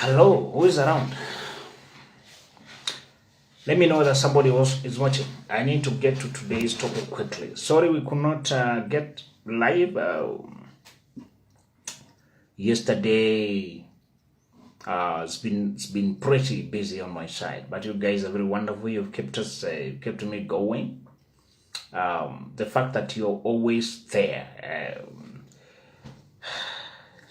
Hello, who is around? Let me know that somebody else is watching. I need to get to today's topic quickly. Sorry we could not get live. Yesterday, it's been pretty busy on my side, but you guys are very wonderful. You've kept kept me going. The fact that you're always there,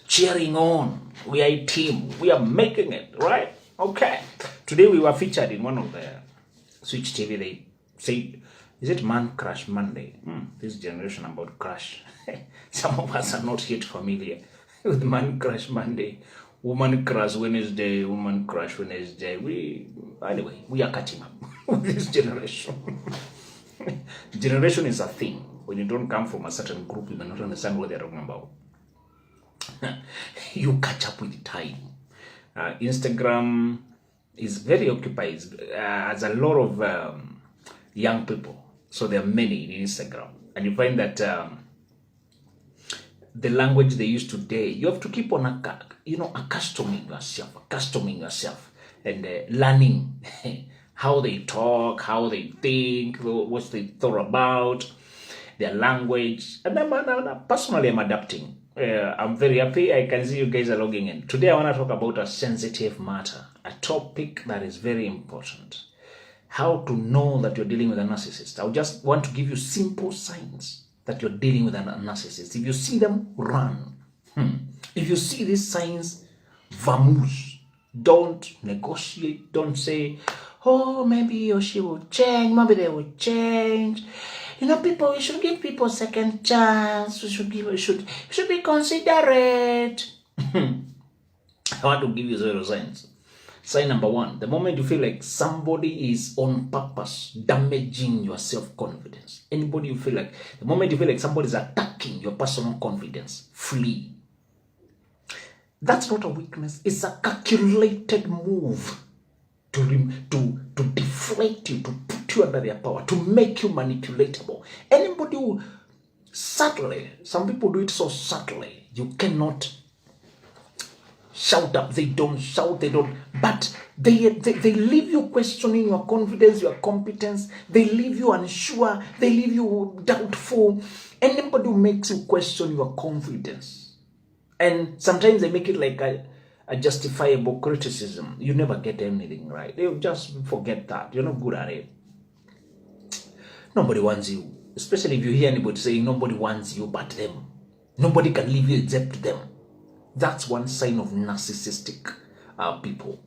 cheering on. We are a team. We are making it, right? Okay. Today we were featured in one of the Switch TV. They say, is it Man Crush Monday? This generation about crush. Some of us are not yet familiar with Man Crush Monday, Woman Crush Wednesday, Woman Crush Wednesday. We are catching up with this generation. Generation is a thing. When you don't come from a certain group, you may not understand what they're talking about. You catch up with time. Instagram is very occupied. Has a lot of young people, so there are many in Instagram, and you find that the language they use today, you have to keep on accustoming yourself, and learning how they talk, how they think, what they thought about their language. And personally, I'm adapting. I'm very happy. I can see you guys are logging in. Today, I want to talk about a sensitive matter, a topic that is very important. How to know that you're dealing with a narcissist. I just want to give you simple signs that you're dealing with a narcissist. If you see them, run. If you see these signs, vamoose. Don't negotiate. Don't say, oh, maybe he or she will change. Maybe they will change. We should give people a second chance. We should be considerate. I want to give you 0 signs. Sign number 1, the moment you feel like somebody is on purpose damaging your self-confidence. The moment you feel like somebody is attacking your personal confidence, flee. That's not a weakness. It's a calculated move to deflate you, to put you under their power, to make you manipulatable. Anybody who subtly, some people do it so subtly, you cannot shout up. They don't shout, but they leave you questioning your confidence, your competence. They leave you unsure, they leave you doubtful. Anybody who makes you question your confidence, and sometimes they make it like a justifiable criticism. You never get anything right. They'll just forget that. You're not good at it. Nobody wants you. Especially if you hear anybody saying nobody wants you but them. Nobody can leave you except them. That's one sign of narcissistic people.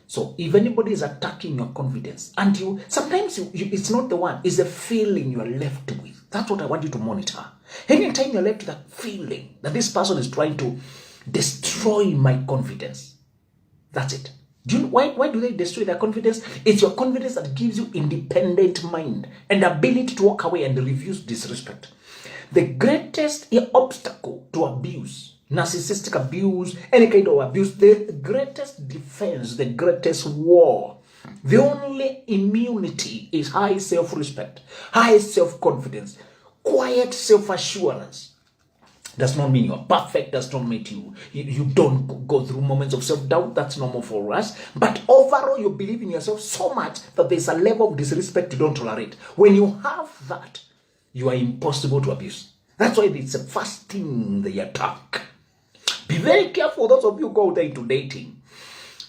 So if anybody is attacking your confidence, and sometimes it's not the one, it's the feeling you are left with. That's what I want you to monitor. Anytime you're left with that feeling that this person is trying to destroy my confidence. That's it. Do you know why do they destroy their confidence? It's your confidence that gives you independent mind and ability to walk away and refuse disrespect. The greatest obstacle to abuse, narcissistic abuse, any kind of abuse, the greatest defense, the greatest war, the only immunity is high self-respect, high self-confidence, quiet self-assurance. Does not mean you're perfect, does not mean you don't go through moments of self-doubt. That's normal for us. But overall, you believe in yourself so much that there's a level of disrespect you don't tolerate. When you have that, you are impossible to abuse. That's why it's the first thing they attack. Be very careful, those of you who go there into dating,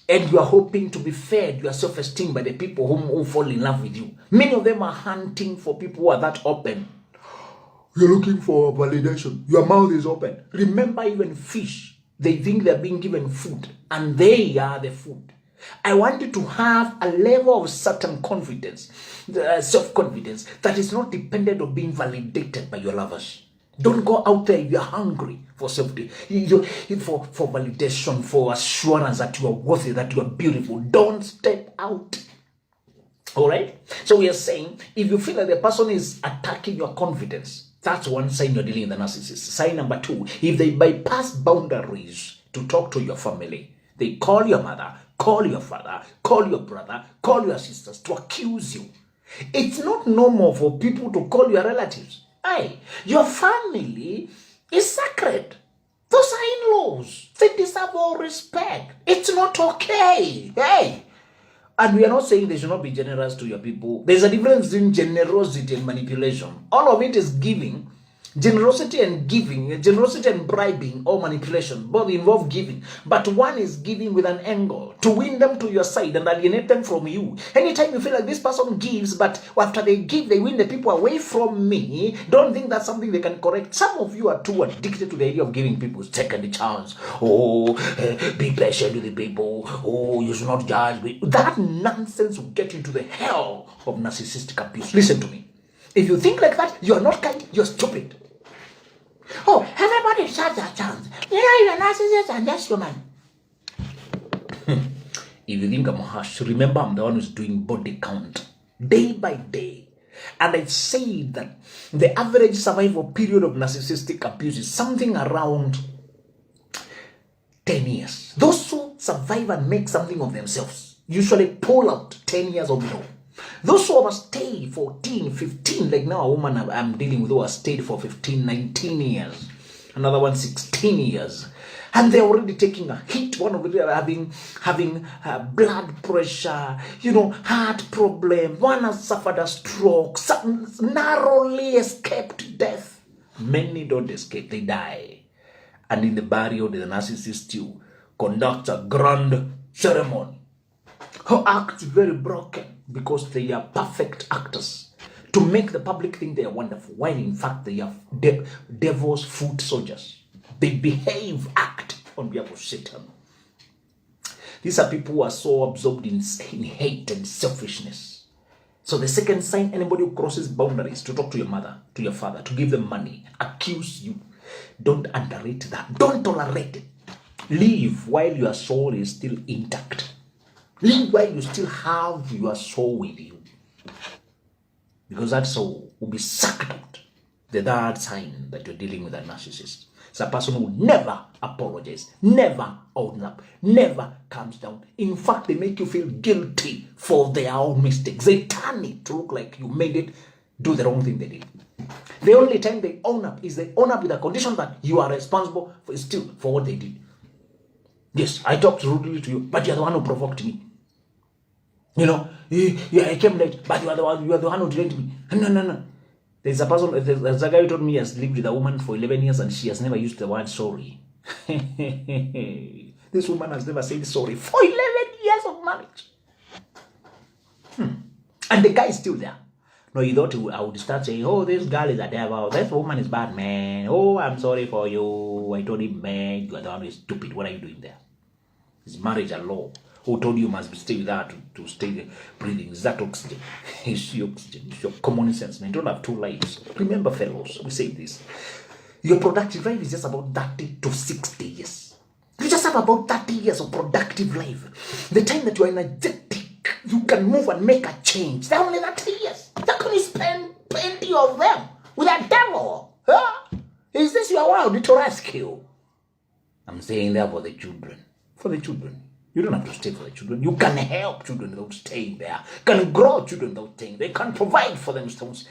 and you are hoping to be fed your self-esteem by the people who fall in love with you. Many of them are hunting for people who are that open. You're looking for validation. Your mouth is open. Remember, even fish, they think they're being given food, and they are the food. I want you to have a level of certain confidence, self-confidence, that is not dependent on being validated by your lovers. Don't go out there if you're hungry for safety, for validation, for assurance that you are worthy, that you are beautiful. Don't step out. All right? So we are saying, if you feel like the person is attacking your confidence, that's one sign you're dealing with a narcissist. Sign number 2, if they bypass boundaries to talk to your family, they call your mother, call your father, call your brother, call your sisters to accuse you. It's not normal for people to call your relatives. Hey, your family is sacred. Those are in-laws. They deserve all respect. It's not okay. Hey. And we are not saying they should not be generous to your people. There's a difference in generosity and manipulation. All of it is giving. Generosity and giving, generosity and bribing or manipulation, both involve giving. But one is giving with an angle to win them to your side and alienate them from you. Anytime you feel like this person gives, but after they give, they win the people away from me, don't think that's something they can correct. Some of you are too addicted to the idea of giving people second chance. Oh, be patient with the people. Oh, you should not judge me. That nonsense will get you to the hell of narcissistic abuse. Listen to me. If you think like that, you are not kind, you're stupid. Oh, everybody deserves a chance. You know, you're a narcissist and that's human. If you think I'm harsh, remember I'm the one who's doing body count day by day. And I say that the average survival period of narcissistic abuse is something around 10 years. Those who survive and make something of themselves usually pull out 10 years or below. Those who have stayed 14, 15, like now a woman I'm dealing with who has stayed for 15, 19 years. Another one 16 years. And they're already taking a hit. One of them having blood pressure, heart problem. One has suffered a stroke. Some narrowly escaped death. Many don't escape, they die. And in the burial, the narcissist you conduct a grand ceremony. Her act is very broken because they are perfect actors to make the public think they are wonderful, while in fact they are devil's foot soldiers. They behave, act on behalf of Satan. These are people who are so absorbed in hate and selfishness. So the second sign, anybody who crosses boundaries to talk to your mother, to your father, to give them money, accuse you, don't underrate that. Don't tolerate it. Leave while your soul is still intact. Live while you still have your soul with you. Because that soul will be sucked out. The third sign that you're dealing with a narcissist. It's a person who never apologizes, never owns up, never comes down. In fact, they make you feel guilty for their own mistakes. They turn it to look like you made it do the wrong thing they did. The only time they own up is they own up with the condition that you are responsible for what they did. Yes, I talked rudely to you, but you're the one who provoked me. I came late, but you are the one who trained me. No. There's a guy who told me he has lived with a woman for 11 years and she has never used the word sorry. This woman has never said sorry for 11 years of marriage. And the guy is still there. No, you thought I would start saying, oh, this girl is a devil. This woman is bad, man. Oh, I'm sorry for you. I told him, man, you are the one who is stupid. What are you doing there? Is marriage a law? Who told you must stay with her to stay there breathing? Is that oxygen? It's your oxygen. It's your common sense, man. You don't have two lives. Remember, fellows, we say this. Your productive life is just about 30 to 60 years. You just have about 30 years of productive life. The time that you are energetic, you can move and make a change. They're only 30 years. How can you spend plenty of them with a devil? Huh? Is this your world to rescue? I'm saying that for the children. For the children. You don't have to stay for the children. You can help children without staying there. You can grow children without staying there. You can provide for themselves.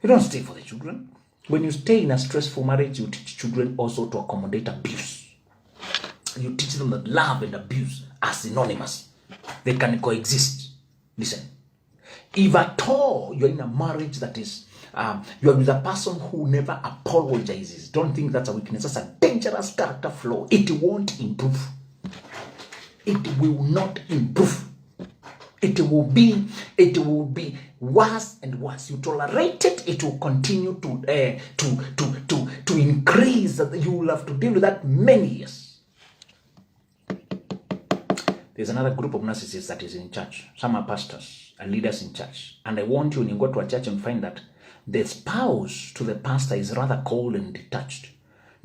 You don't stay for the children. When you stay in a stressful marriage, you teach children also to accommodate abuse. You teach them that love and abuse are synonymous. They can coexist. Listen. If at all you're in a marriage that is, you're with a person who never apologizes, don't think that's a weakness. That's a dangerous character flaw. It won't improve. It will not improve. It will be worse and worse. You tolerate it, it will continue to increase. You will have to deal with that many years. There's another group of narcissists that is in church. Some are pastors and leaders in church. And I want you, when you go to a church and find that the spouse to the pastor is rather cold and detached.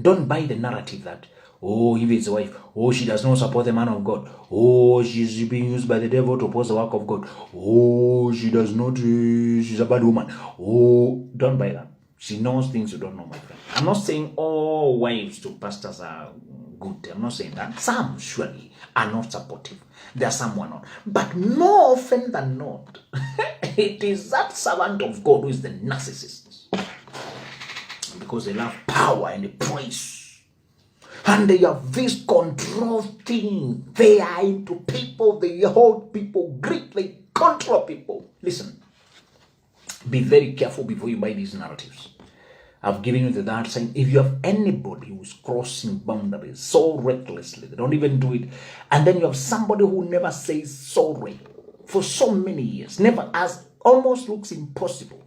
Don't buy the narrative that, oh, if it's a wife, oh, she does not support the man of God. Oh, she's being used by the devil to oppose the work of God. Oh, she does not, she's a bad woman. Oh, don't buy that. She knows things you don't know, my friend. I'm not saying all wives to pastors are good. I'm not saying that. Some surely are not supportive. There are some who are not. But more often than not, it is that servant of God who is the narcissist. Because they love power and the praise. And they have this control thing. They are into people. They hold people, grip, they control people. Listen, be very careful before you buy these narratives. I've given you the dark sign. If you have anybody who's crossing boundaries so recklessly, they don't even do it, and then you have somebody who never says sorry for so many years, never as almost looks impossible.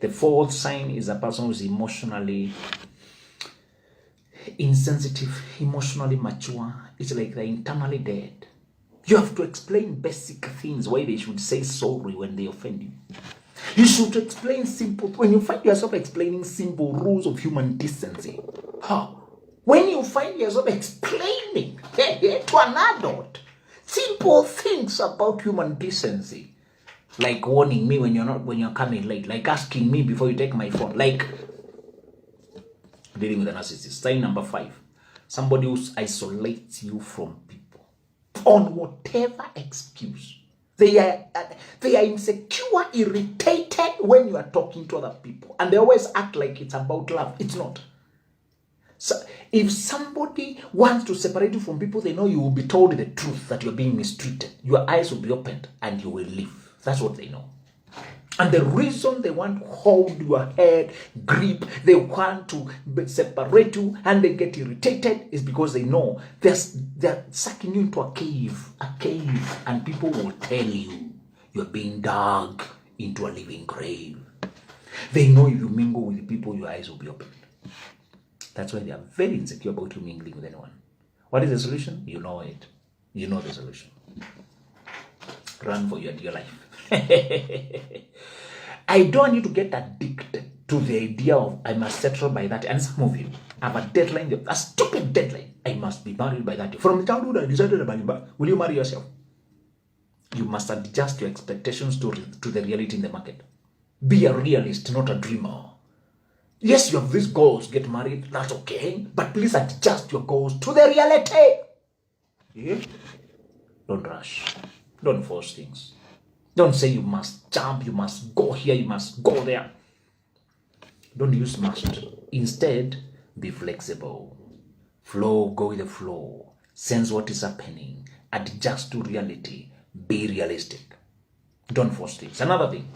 The fourth sign is a person who's emotionally insensitive, emotionally mature. It's like they're internally dead. You have to explain basic things, why they should say sorry when they offend you. You should explain simple, when you find yourself explaining simple rules of human decency. When you find yourself explaining to an adult simple things about human decency, like warning me when you're coming late, like asking me before you take my phone, like dealing with a narcissist. Sign number 5, somebody who isolates you from people on whatever excuse. They are insecure, irritated when you are talking to other people. And they always act like it's about love. It's not. So if somebody wants to separate you from people, they know you will be told the truth that you're being mistreated. Your eyes will be opened and you will leave. That's what they know. And the reason they want to hold your head, grip, they want to separate you and they get irritated is because they know they're sucking you into a cave, and people will tell you you're being dug into a living grave. They know if you mingle with people, your eyes will be opened. That's why they are very insecure about you mingling with anyone. What is the solution? You know it. You know the solution. Run for your dear life. I don't want you to get addicted to the idea of I must settle by that. And some of you have a deadline, a stupid deadline. I must be married by that. From childhood, I decided about it. Will you marry yourself? You must adjust your expectations to the reality in the market. Be a realist, not a dreamer. Yes, you have these goals. Get married, that's okay. But please adjust your goals to the reality. Yeah? Don't rush. Don't force things. Don't say you must jump, you must go here, you must go there. Don't use must. Instead, be flexible. Flow, go with the flow. Sense what is happening. Adjust to reality. Be realistic. Don't force things. Another thing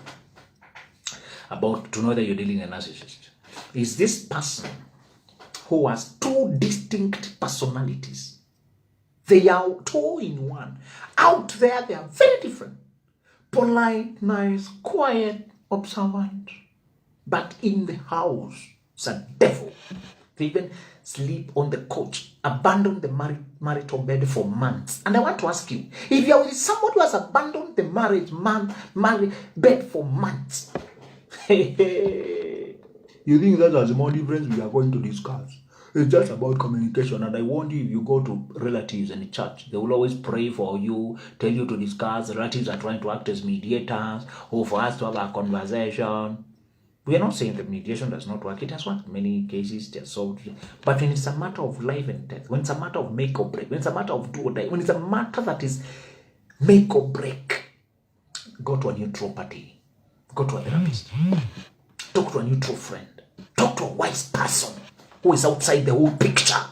about to know that you're dealing with a narcissist is this person who has 2 distinct personalities. They are 2 in 1. Out there, they are very different. Polite, nice, quiet, observant. But in the house, it's a devil. They even sleep on the couch, abandon the marital bed for months. And I want to ask you, if you're with someone who has abandoned the married bed for months, you think that has more difference we are going to discuss? It's just about communication. And I warn you, if you go to relatives in the church, they will always pray for you, tell you to discuss. The relatives are trying to act as mediators or for us to have a conversation. We are not saying that mediation does not work. It has worked in many cases. They are solved. But when it's a matter of life and death, when it's a matter of make or break, when it's a matter of do or die, when it's a matter that is make or break, go to a neutral party. Go to a therapist. Talk to a neutral friend. Talk to a wise person who is outside the whole picture,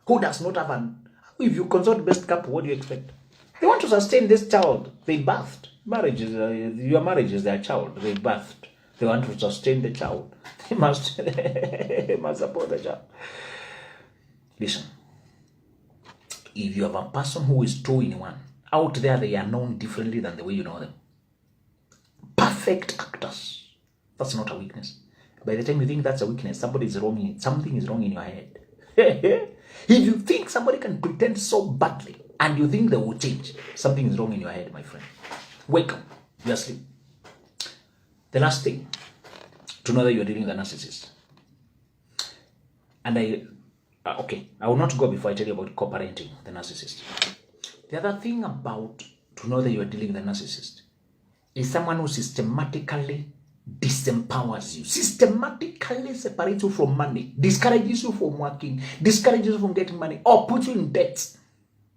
who does not have an... If you consult best couple, what do you expect? They want to sustain this child. They birthed. Your marriage is their child. They birthed. They want to sustain the child. They must support the child. Listen. If you have a person who is 2 in 1, out there they are known differently than the way you know them. Perfect actors. That's not a weakness. By the time you think that's a weakness, something is wrong in your head. If you think somebody can pretend so badly and you think they will change, something is wrong in your head, my friend. Wake up. You're asleep. The last thing, to know that you're dealing with a narcissist. And I will not go before I tell you about co-parenting the narcissist. The other thing about to know that you're dealing with a narcissist is someone who systematically disempowers you, systematically separates you from money, discourages you from working, discourages you from getting money, or puts you in debt,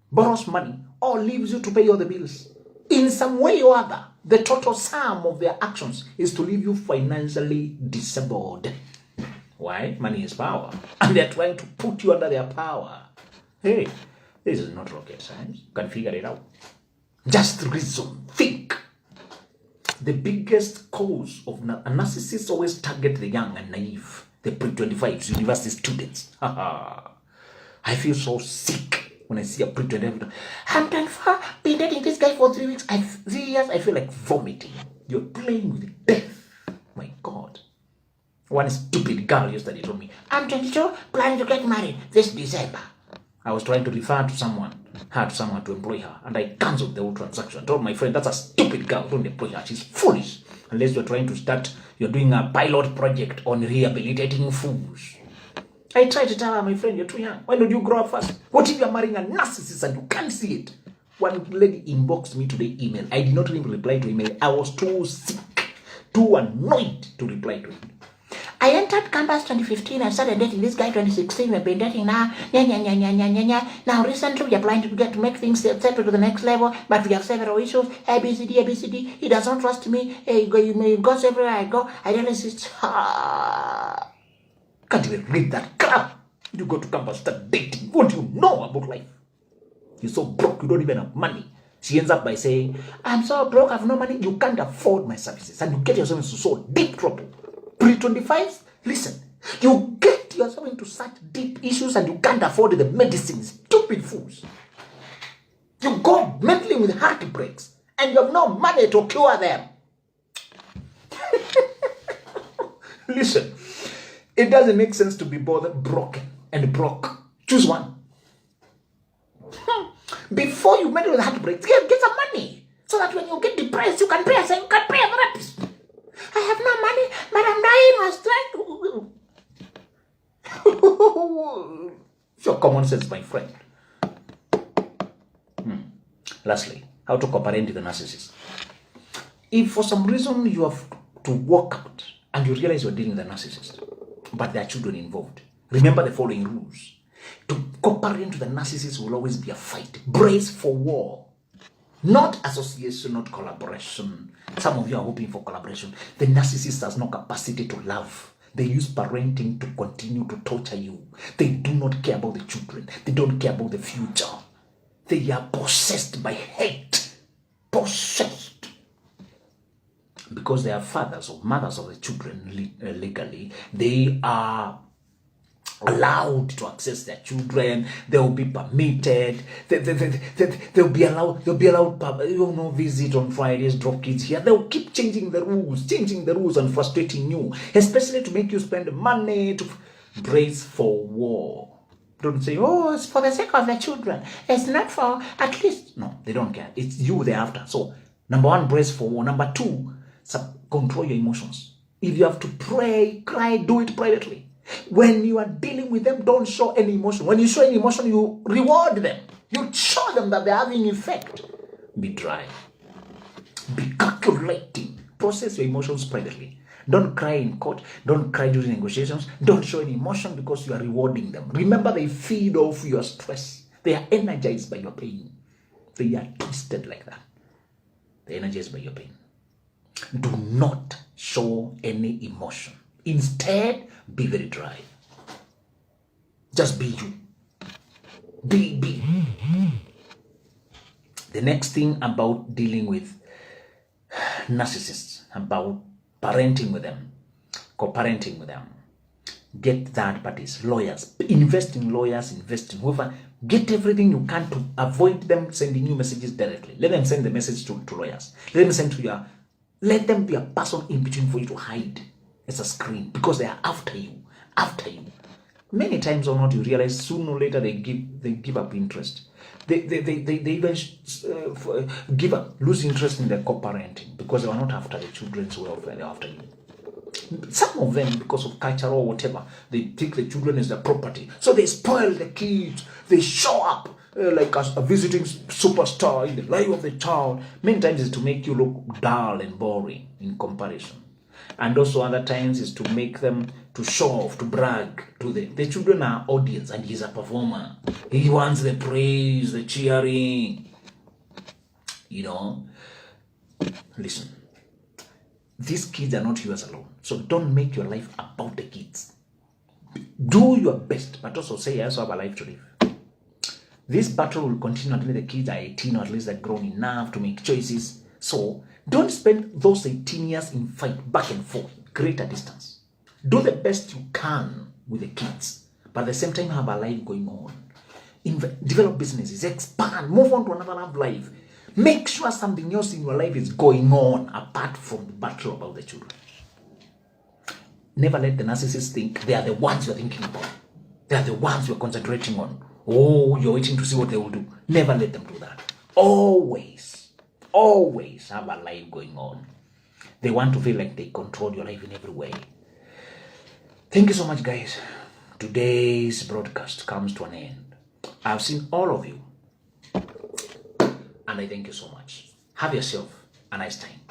borrows money, or leaves you to pay all the bills. In some way or other, the total sum of their actions is to leave you financially disabled. Why? Money is power. And they're trying to put you under their power. Hey, this is not rocket science. You can figure it out. Just reason, think. The biggest cause of a narcissist always target the young and naive, the pre-25s, university students. I feel so sick when I see a pre-25. I'm 24, been dating this guy for 3 weeks. 3 years, I feel like vomiting. You're playing with death. My God. One stupid girl yesterday told me, I'm 22, planning to get married this December. I was trying to refer to someone to employ her, and I cancelled the whole transaction. I told my friend, that's a stupid girl, don't employ her. She's foolish. Unless you're trying to you're doing a pilot project on rehabilitating fools. I tried to tell her, my friend, you're too young. Why don't you grow up first? What if you're marrying a narcissist and you can't see it? One lady inboxed me today email. I did not even reply to email. I was too sick, too annoyed to reply to it. I entered campus 2015 and started dating this guy 2016. We've been dating now. Now recently we are planning to make things settle to the next level, but we have several issues. ABCD. He does not trust me. He goes everywhere I go. I don't insist. Can't even read that crap. You go to campus, start dating. What do you know about life? You're so broke, you don't even have money. She ends up by saying, I'm so broke, I have no money. You can't afford my services. And you get yourself into so deep trouble. Pre-25s, listen, you get yourself into such deep issues and you can't afford the medicines. Stupid fools. You go meddling with heartbreaks and you have no money to cure them. Listen, it doesn't make sense to be bothered broken and broke. Choose one. Before you meddle with heartbreaks, get some money. So that when you get depressed, you can pay a therapist. I have no money, but I'm dying of strength. It's your common sense, my friend. Lastly, how to cooperate with the narcissist. If for some reason you have to walk out and you realize you're dealing with a narcissist, but there are children involved, remember the following rules. To cooperate with the narcissist will always be a fight. Brace for war. Not association, not collaboration. Some of you are hoping for collaboration. The narcissist has no capacity to love. They use parenting to continue to torture you. They do not care about the children. They don't care about the future. They are possessed by hate. Possessed. Because they are fathers or mothers of the children legally, they are allowed to access their children. They will be permitted. They'll be allowed. Visit on Fridays, drop kids here. They'll keep changing the rules and frustrating you, especially to make you spend money to brace for war. Don't say, oh, it's for the sake of the children. It's not for at least. No, they don't care. It's you they're after. So, number one, brace for war. Number two, control your emotions. If you have to pray, cry, do it privately. When you are dealing with them, don't show any emotion. When you show any emotion, you reward them. You show them that they're having effect. Be dry. Be calculating. Process your emotions privately. Don't cry in court. Don't cry during negotiations. Don't show any emotion because you are rewarding them. Remember, they feed off your stress. They are energized by your pain. They are twisted like that. They're energized by your pain. Do not show any emotion. Instead, be very dry. Just be you. Be. The next thing about dealing with narcissists, about parenting with them, co-parenting with them, get third parties, lawyers. Invest in lawyers, invest in whoever. Get everything you can to avoid them sending you messages directly. Let them send the message to lawyers. Let them be a person in between for you to hide. It's a screen because they are after you. Many times or not, you realize sooner or later they give up interest. They even lose interest in their co-parenting because they are not after the children's welfare. They're after you. Some of them, because of culture or whatever, they think the children is their property, so they spoil the kids. They show up like a visiting superstar in the life of the child. Many times is to make you look dull and boring in comparison. And also other times is to make them to show off, to brag to the children are audience and he's a performer. He wants the praise, the cheering. Listen, these kids are not yours alone. So don't make your life about the kids. Do your best, but also say I also have a life to live. This battle will continue until the kids are 18 or at least they're grown enough to make choices. So don't spend those 18 years in fight back and forth, create a distance. Do the best you can with the kids, but at the same time have a life going on. Develop businesses, expand, move on to another love life. Make sure something else in your life is going on apart from the battle about the children. Never let the narcissists think they are the ones you're thinking about. They are the ones you're concentrating on. Oh, you're waiting to see what they will do. Never let them do that. Always have a life going on. They want to feel like they control your life in every way. Thank you so much, guys. Today's broadcast comes to an end. I've seen all of you, and I thank you so much. Have yourself a nice time.